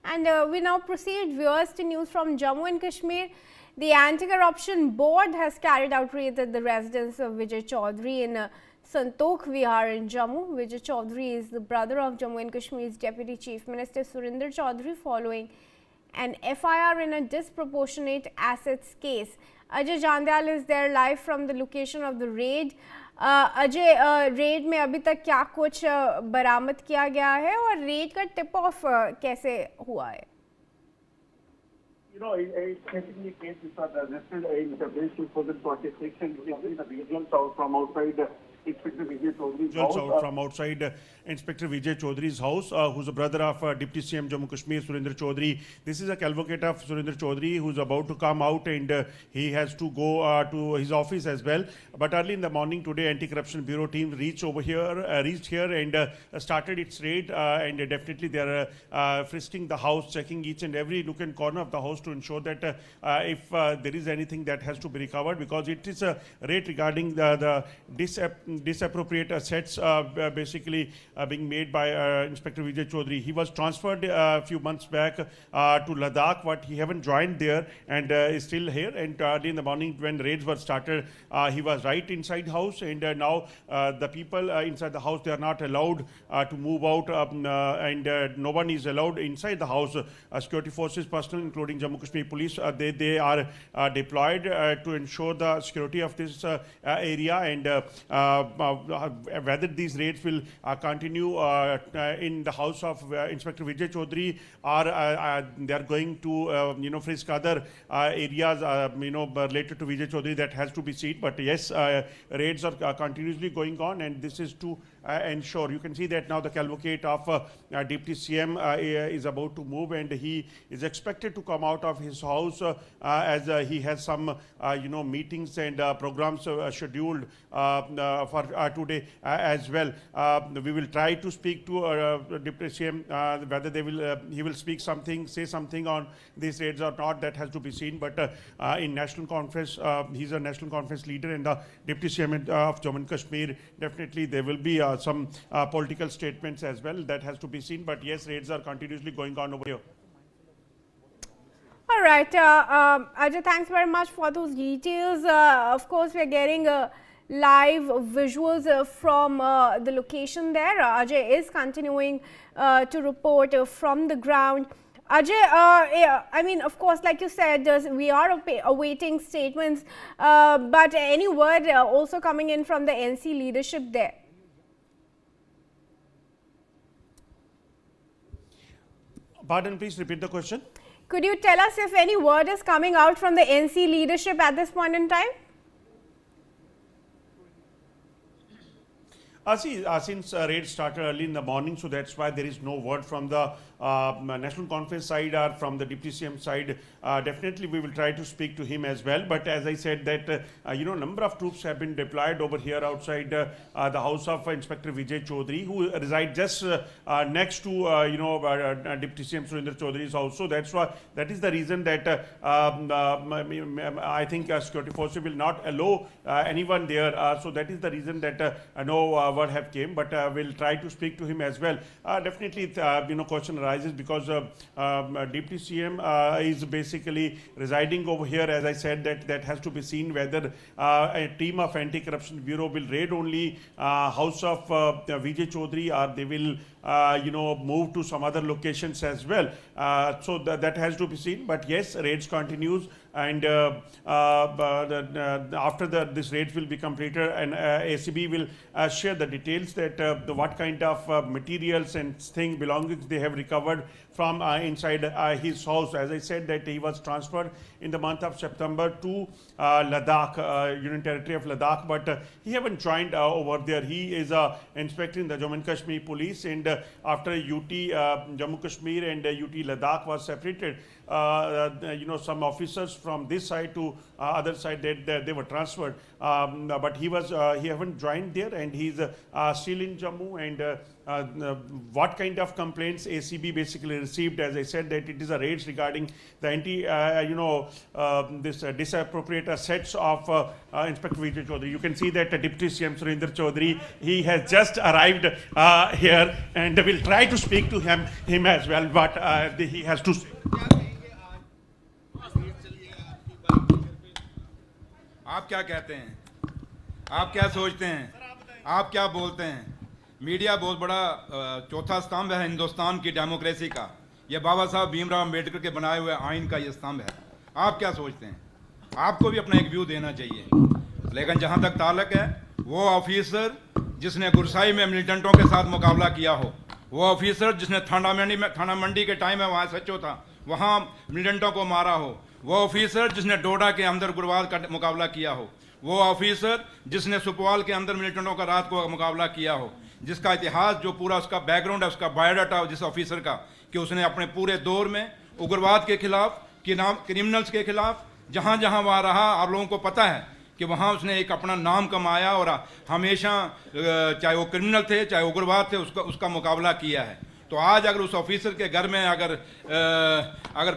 And we now proceed viewers to news from Jammu and Kashmir. The Anti-Corruption Board has carried out raids at the residence of Vijay Chaudhary in Santokh Vihar in Jammu. Vijay Chaudhary is the brother of Jammu and Kashmir's Deputy Chief Minister Surinder Chaudhary following an FIR in a disproportionate assets case. Ajay Jandyal is there live from the location of the raid. Ajay, red में अभी तक क्या कुछ बरामद किया गया है और रेड का टिप ऑफ कैसे हुआ है? You know, it's basically a case which was arrested in February 2046 and the visuals out from outside Inspector Vijay Chaudhary's house. Out from outside Inspector Vijay Chaudhary's house, who's a brother of Deputy CM Jammu Kashmir Surinder Chaudhary. This is a cavalcade of Surinder Chaudhary who's about to come out, and he has to go to his office as well. But early in the morning today, Anti-Corruption Bureau team reached here and started its raid, and definitely they are frisking the house, checking each and every nook and corner of the house to ensure that if there is anything that has to be recovered, because it is a raid regarding the disappropriate assets basically being made by Inspector Vijay Chaudhary. He was transferred a few months back to Ladakh, but he haven't joined there and is still here. And early in the morning when raids were started, he was right inside house, and now the people inside the house, they are not allowed to move out, and no one is allowed inside the house. Security forces personnel, including Jammu Kashmir Police, they are deployed to ensure the security of this area, and whether these raids will continue in the house of Inspector Vijay Chaudhary, or they are going to frisk other areas related to Vijay Chaudhary, that has to be seen. But yes, raids are continuously going on, and this is to ensure. You can see that now the cavalcade of Deputy CM is about to move, and he is expected to come out of his house as he has some meetings and programs scheduled for today as well. We will try to speak to Deputy CM whether he will speak something, say something on these raids or not. That has to be seen. But in national conference, he's a national conference leader, and the Deputy CM of Jammu and Kashmir, definitely there will be some political statements as well. That has to be seen. But yes, raids are continuously going on over here. All right, Ajay, thanks very much for those details. Of course, we are getting live visuals from the location there. Ajay is continuing to report from the ground. Ajay, I mean, of course, like you said, we are awaiting statements, but any word also coming in from the NC leadership there? Pardon, please repeat the question. Could you tell us if any word is coming out from the NC leadership at this point in time? Since raid started early in the morning, so that's why there is no word from the National Conference side or from the Deputy CM side. Definitely we will try to speak to him as well. But as I said that, number of troops have been deployed over here outside the house of Inspector Vijay Chaudhary, who resides just next to, Deputy CM Surinder Chaudhary's house. So that is the reason that I think security forces will not allow anyone there. So that is the reason that no word have came, but we'll try to speak to him as well. Definitely, question arises because Deputy CM is basically residing over here. As I said, that has to be seen whether a team of Anti-Corruption Bureau will raid only house of Vijay Chaudhary, or they will move to some other locations as well. So that has to be seen. But yes, raids continues, and after this raids will be completed, and ACB will share the details that what kind of materials and belongings they have recovered from inside his house. As I said, that he was transferred in the month of September to Ladakh, Union Territory of Ladakh, but he haven't joined over there. He is inspecting the Jammu and Kashmir Police, and after UT Jammu Kashmir and UT Ladakh was separated, some officers from this side to other side that they were transferred. But he haven't joined there, and he's still in Jammu. And what kind of complaints ACB basically received, as I said, that it is a raids regarding the this disappropriate assets of Inspector Vijay Chaudhary. You can see that Deputy CM Surinder Chaudhary, he has just arrived here, and we'll try to speak to him as well, but he has to say. आप क्या कहते हैं, आप क्या सोचते हैं, आप क्या बोलते हैं? मीडिया बहुत बड़ा चौथा स्तंभ है हिंदुस्तान की डेमोक्रेसी का। ये बाबा साहब भीमराव अंबेडकर के बनाए हुए आइन का ये स्तंभ है। आप क्या सोचते हैं? आपको भी अपना एक व्यू देना चाहिए। लेकिन जहाँ तक ताल्लुक है, वो ऑफिसर जिसने गुरसाई में मिलिटेंटों के साथ मुकाबला किया हो, वो ऑफिसर जिसने थाना मंडी के टाइम में वहाँ सचो था, वहाँ मिलिटेंटों को मारा हो, वो ऑफिसर जिसने डोडा के अंदर गुरवाद का मुकाबला किया हो, वो ऑफिसर जिसने सुपवाल के अंदर मिलिटेंटों का रात को मुकाबला किया हो, जिसका इतिहास जो पूरा उसका बैकग्राउंड है, उसका बायोडाटा हो जिस ऑफिसर का, कि उसने अपने पूरे दौर में उग्रवाद के खिलाफ, क्रिमिनल्स के खिलाफ जहाँ जहाँ वहाँ रहा, आप लोगों को पता है कि वहाँ उसने एक अपना नाम कमाया और हमेशा चाहे वो क्रिमिनल थे चाहे उग्रवाद थे उसका मुकाबला किया है। तो आज अगर उस ऑफिसर के घर में अगर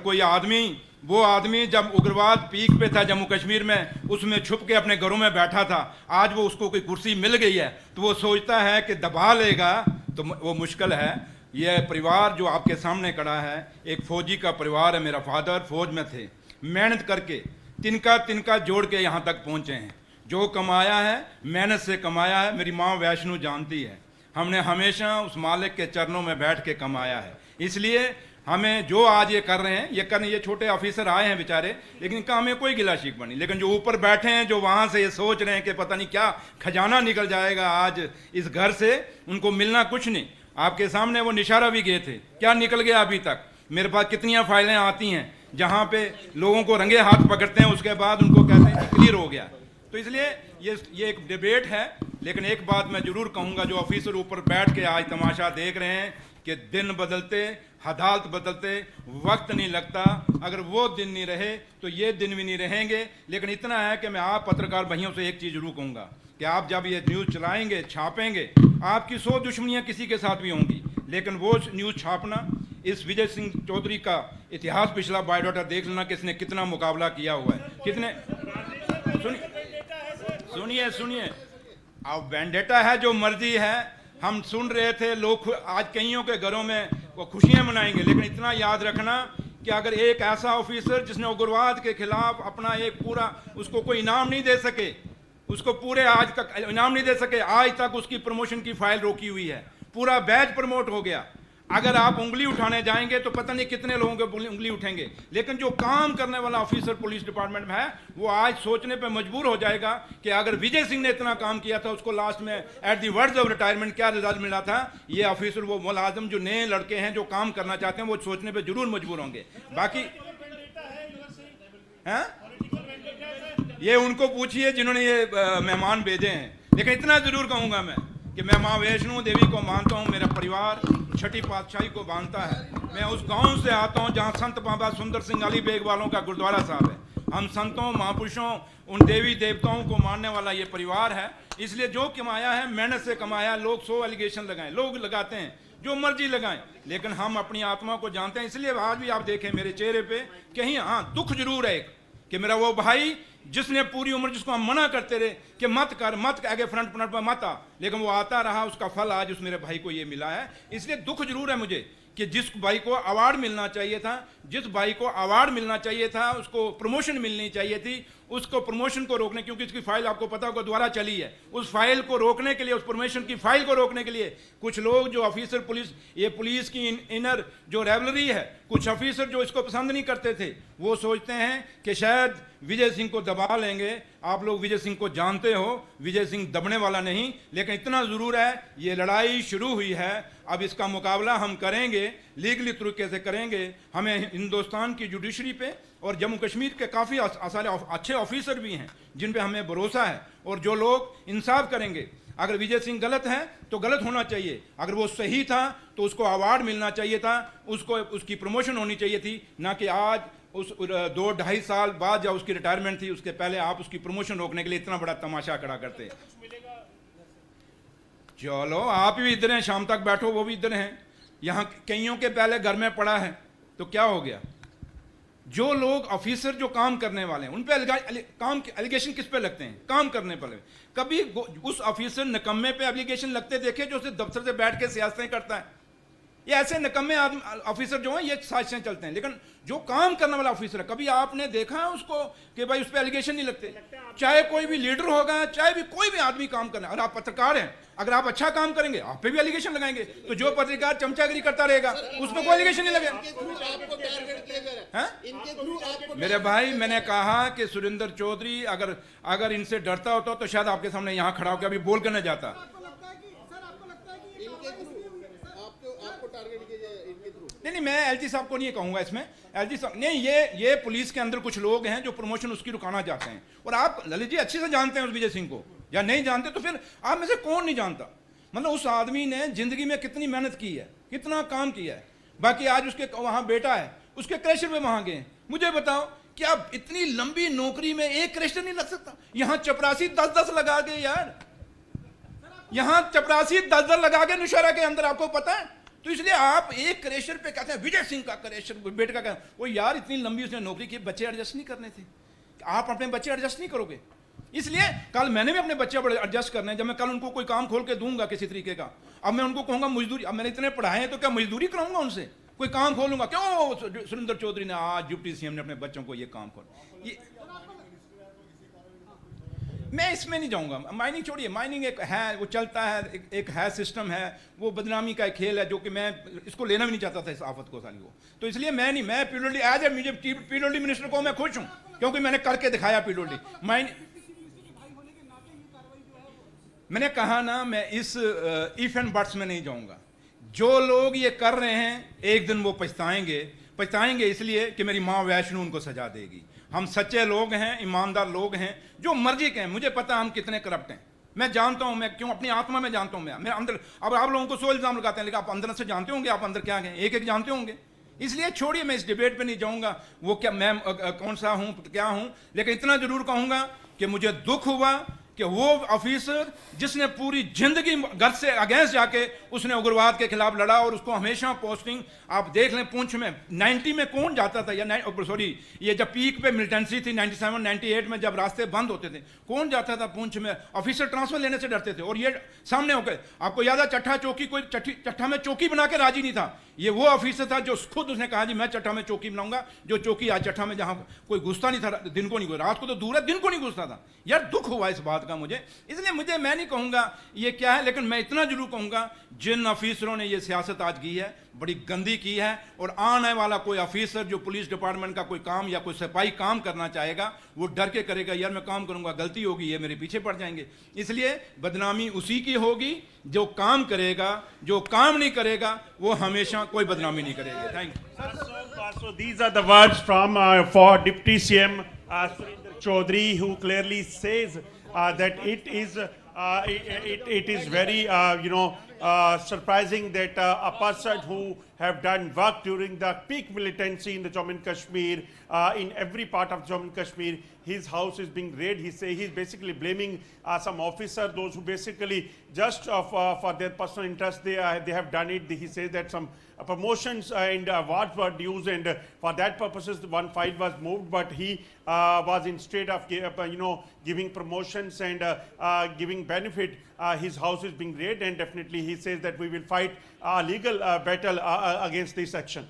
कोई आदमी, वो आदमी जब उग्रवाद पीक पे था जम्मू कश्मीर में, उसमें छुप के अपने घरों में बैठा था, आज वो उसको कोई कुर्सी मिल गई है तो वो सोचता है कि दबा लेगा, तो वो मुश्किल है। ये परिवार जो आपके सामने खड़ा है, एक फौजी का परिवार है। मेरा फादर फौज में थे, मेहनत करके तिनका जोड़ के यहाँ तक पहुँचे हैं। जो कमाया है मेहनत से कमाया है। मेरी माँ वैष्णो जानती है, हमने हमेशा उस मालिक के चरणों में बैठ के कमाया है। इसलिए हमें जो आज ये कर रहे हैं, ये छोटे ऑफिसर आए हैं बेचारे, लेकिन इनका हमें कोई गिला शिकवा नहीं। लेकिन जो ऊपर बैठे हैं, जो वहाँ से ये सोच रहे हैं कि पता नहीं क्या खजाना निकल जाएगा आज इस घर से, उनको मिलना कुछ नहीं। आपके सामने वो निशारा भी गए थे, क्या निकल गया अभी तक? मेरे पास कितनी फाइलें आती हैं जहाँ पे लोगों को रंगे हाथ पकड़ते हैं, उसके बाद उनको कहते हैं कि क्लियर हो गया। तो इसलिए ये एक डिबेट है। लेकिन एक बात मैं जरूर कहूँगा, जो ऑफिसर ऊपर बैठ के आज तमाशा देख रहे हैं कि दिन बदलते, हालात बदलते, वक्त नहीं लगता। अगर वो दिन नहीं रहे तो ये दिन भी नहीं रहेंगे। लेकिन इतना है कि मैं आप पत्रकार भाइयों से एक चीज़ जरूर कहूँगा कि आप जब ये न्यूज़ चलाएंगे, छापेंगे, आपकी 100 दुश्मनियाँ किसी के साथ भी होंगी, लेकिन वो न्यूज़ छापना, इस विजय सिंह चौधरी का इतिहास, पिछला बायोडाटा देख लेना कि इसने कितना मुकाबला किया हुआ है, कितने। सुनिए, अब वेंडेटा है, जो मर्जी है। हम सुन रहे थे लोग आज कईयों के घरों में वो खुशियां मनाएंगे, लेकिन इतना याद रखना कि अगर एक ऐसा ऑफिसर जिसने उग्रवाद के खिलाफ अपना एक पूरा, उसको कोई इनाम नहीं दे सके, उसको पूरे आज तक इनाम नहीं दे सके, आज तक उसकी प्रमोशन की फाइल रोकी हुई है, पूरा बैच प्रमोट हो गया। अगर आप उंगली उठाने जाएंगे तो पता नहीं कितने लोगों के उंगली उठेंगे। लेकिन जो काम करने वाला ऑफिसर पुलिस डिपार्टमेंट में है, वो आज सोचने पे मजबूर हो जाएगा कि अगर विजय सिंह ने इतना काम किया था, उसको लास्ट में at the words of retirement क्या रिजल्ट मिला था, ये ऑफिसर, वो मुलाजिम जो नए लड़के हैं जो काम करना चाहते हैं, वो सोचने पर जरूर मजबूर होंगे। बाकी है ये उनको पूछिए जिन्होंने ये मेहमान भेजे हैं। लेकिन इतना जरूर कहूँगा मैं कि मैं माँ वैष्णो देवी को मानता हूँ, मेरा परिवार छठी पातशाही को मानता है। मैं उस गांव से आता हूँ जहाँ संत बाबा सुंदर सिंह अली बेग वालों का गुरुद्वारा साहब है। हम संतों, महापुरुषों, उन देवी देवताओं को मानने वाला ये परिवार है। इसलिए जो कमाया है, मेहनत से कमाया। लोग 100 एलिगेशन लगाएं, लोग लगाते हैं, जो मर्जी लगाएं, लेकिन हम अपनी आत्मा को जानते हैं। इसलिए आज भी आप देखें मेरे चेहरे पे कहीं दुख जरूर है कि मेरा वो भाई जिसने पूरी उम्र, जिसको हम मना करते रहे कि मत कर, मत आगे फ्रंट पर मत आ, लेकिन वो आता रहा, उसका फल आज उस मेरे भाई को ये मिला है। इसलिए दुख जरूर है मुझे कि जिस भाई को अवार्ड मिलना चाहिए था, उसको प्रमोशन मिलनी चाहिए थी, उसको प्रमोशन को रोकने, क्योंकि इसकी फाइल आपको पता होगा दोबारा चली है, उस फाइल को रोकने के लिए, उस प्रमोशन की फाइल को रोकने के लिए कुछ लोग जो ऑफिसर पुलिस की इनर जो रेवलरी है, कुछ ऑफिसर जो इसको पसंद नहीं करते थे, वो सोचते हैं कि शायद विजय सिंह को दबा लेंगे। आप लोग विजय सिंह को जानते हो, विजय सिंह दबने वाला नहीं। लेकिन इतना जरूर है, ये लड़ाई शुरू हुई है, अब इसका मुकाबला हम करेंगे, लीगली तरीके से करेंगे। हमें हिंदुस्तान की जुडिशरी पे और जम्मू कश्मीर के काफ़ी अच्छे ऑफिसर भी हैं जिन पे हमें भरोसा है, और जो लोग इंसाफ करेंगे। अगर विजय सिंह गलत है तो गलत होना चाहिए, अगर वो सही था तो उसको अवार्ड मिलना चाहिए था, उसको उसकी प्रमोशन होनी चाहिए थी, ना कि आज उस 2-2.5 साल बाद जब उसकी रिटायरमेंट थी उसके पहले आप उसकी प्रमोशन रोकने के लिए इतना बड़ा तमाशा खड़ा करते। चलो आप भी इधर हैं, शाम तक बैठो, वो भी इधर हैं, यहाँ कईयों के पहले घर में पड़ा है, तो क्या हो गया? जो लोग ऑफिसर जो काम करने वाले हैं उन पे काम के एलिगेशन किस पे लगते हैं? काम करने पर। कभी उस ऑफिसर निकम्मे पे एलिगेशन लगते देखे जो सिर्फ दफ्तर से बैठ के सियासतें करता है? ये ऐसे निकम्मे आदमी ऑफिसर जो हैं ये साजिशें चलते हैं, लेकिन जो काम करने वाला ऑफिसर है कभी आपने देखा है उसको कि भाई उस पर एलिगेशन नहीं लगते? चाहे कोई भी लीडर होगा, चाहे भी कोई भी आदमी काम करना है, और आप पत्रकार हैं, अगर आप अच्छा काम करेंगे आप पे भी एलिगेशन लगाएंगे, तो जो पत्रकार चमचागिरी करता रहेगा उस पर कोई एलिगेशन नहीं लगेगा। मेरे भाई, मैंने कहा कि सुरेंद्र चौधरी अगर इनसे डरता होता तो शायद आपके सामने यहाँ खड़ा होकर अभी बोल कर न जाता। नहीं, मैं एलजी साहब को नहीं कहूंगा इसमें, एलजी साहब नहीं, ये पुलिस के अंदर कुछ लोग हैं जो प्रमोशन उसकी रुकाना चाहते हैं, और आप ललित जी अच्छे से जानते हैं उस विजय सिंह को, या नहीं जानते तो फिर आप में से कौन नहीं जानता? मतलब उस आदमी ने जिंदगी में कितनी मेहनत की है, कितना काम किया है। बाकी आज उसके वहां बेटा है, उसके क्रैशर में वहां गए। मुझे बताओ क्या इतनी लंबी नौकरी में एक क्रैशर नहीं लग सकता? यहां चपरासी 10-10 लगा गए यार, यहां चपरासी 10-10 लगा गए नौशहरा के अंदर, आपको पता है? तो इसलिए आप एक क्रेशर पे कहते हैं विजय सिंह का क्रेशर बेटे का, वो यार इतनी लंबी उसने नौकरी की, बच्चे एडजस्ट नहीं करने थे? आप अपने बच्चे एडजस्ट नहीं करोगे? इसलिए कल मैंने भी अपने बच्चे बड़े एडजस्ट करने हैं। जब मैं कल उनको कोई काम खोल के दूंगा किसी तरीके का, अब मैं उनको कहूंगा मजदूरी, अब मैंने इतने पढ़ाए हैं तो क्या मजदूरी कराऊंगा उनसे? कोई काम खोलूंगा? क्यों सुरेंद्र चौधरी ने आज डिप्टी सीएम ने अपने बच्चों को ये काम खोल, मैं इसमें नहीं जाऊंगा। माइनिंग छोड़िए, माइनिंग एक है, वो चलता है, एक है सिस्टम है, वो बदनामी का एक खेल है जो कि मैं इसको लेना भी नहीं चाहता था इस आफत को, साली को। तो इसलिए मैं नहीं, मैं पीडब्ल्यूडी एज ए मुझे पीडब्ल्यूडी मिनिस्टर को मैं खुश हूं क्योंकि मैंने करके दिखाया पीडब्ल्यूडी। मैंने कहा ना, मैं इस इफ एंड बट्स में नहीं जाऊंगा। जो लोग ये कर रहे हैं एक दिन वो पछताएंगे इसलिए कि मेरी माँ वैष्णो उनको सजा देगी। हम सच्चे लोग हैं, ईमानदार लोग हैं, जो मर्जी के हैं। मुझे पता है हम कितने करप्ट हैं, मैं जानता हूं, मैं क्यों अपनी आत्मा में जानता हूं। मैं मेरे अंदर, अब आप लोगों को 100 इल्जाम लगाते हैं, लेकिन आप अंदर से जानते होंगे आप अंदर क्या हैं, एक जानते होंगे। इसलिए छोड़िए, मैं इस डिबेट पे नहीं जाऊंगा वो क्या मैं कौन सा हूं क्या हूं, लेकिन इतना जरूर कहूंगा कि मुझे दुख हुआ कि वो ऑफिसर जिसने पूरी जिंदगी घर से अगेंस्ट जाके उसने उग्रवाद के खिलाफ लड़ा, और उसको हमेशा पोस्टिंग आप देख लें पूंछ में 90 में कौन जाता था, या सॉरी ये जब पीक पे मिलिटेंसी थी 97-98 में जब रास्ते बंद होते थे, कौन जाता था पूंछ में? ऑफिसर ट्रांसफर लेने से डरते थे। और ये सामने होकर आपको याद है, चट्ठा चौकी, कोई चट्ठा में चौकी बना के राजी नहीं था। ये वो ऑफिसर था जो खुद उसने कहा जी मैं चट्ठा में चौकी बनाऊंगा, जो चौकी आज चट्ठा में जहां कोई घुसता नहीं था, दिन को नहीं, रात को तो दूर है, दिन को नहीं घुसता था। यार दुख हुआ इस बात का मुझे, इसलिए मैं नहीं कहूंगा ये क्या है, लेकिन मैं इतना जरूर कहूंगा जिन ऑफिसरों ने ये सियासत आज की है बड़ी गंदी की है, और आने वाला कोई ऑफिसर जो पुलिस डिपार्टमेंट का कोई काम या कोई सिपाही काम करना चाहेगा वो डर के करेगा, यार मैं काम करूंगा गलती होगी, ये मेरे पीछे पड़ जाएंगे। इसलिए बदनामी उसी की होगी जो काम करेगा, जो काम नहीं करेगा वो हमेशा कोई बदनामी नहीं करेगा। Thank you. So these are the words from for Deputy CM Surinder Chaudhary, who clearly says that it is very surprising that a person who have done work during the peak militancy in the Jammu and Kashmir, in every part of Jammu and Kashmir, his house is being raided. He's basically blaming some officer, those who basically just for their personal interest they have done it. He says that some promotions and awards were used, and for that purposes one file was moved, but he was instead of giving promotions and giving benefit, his house is being raided, and definitely he says that we will fight a legal battle against this action.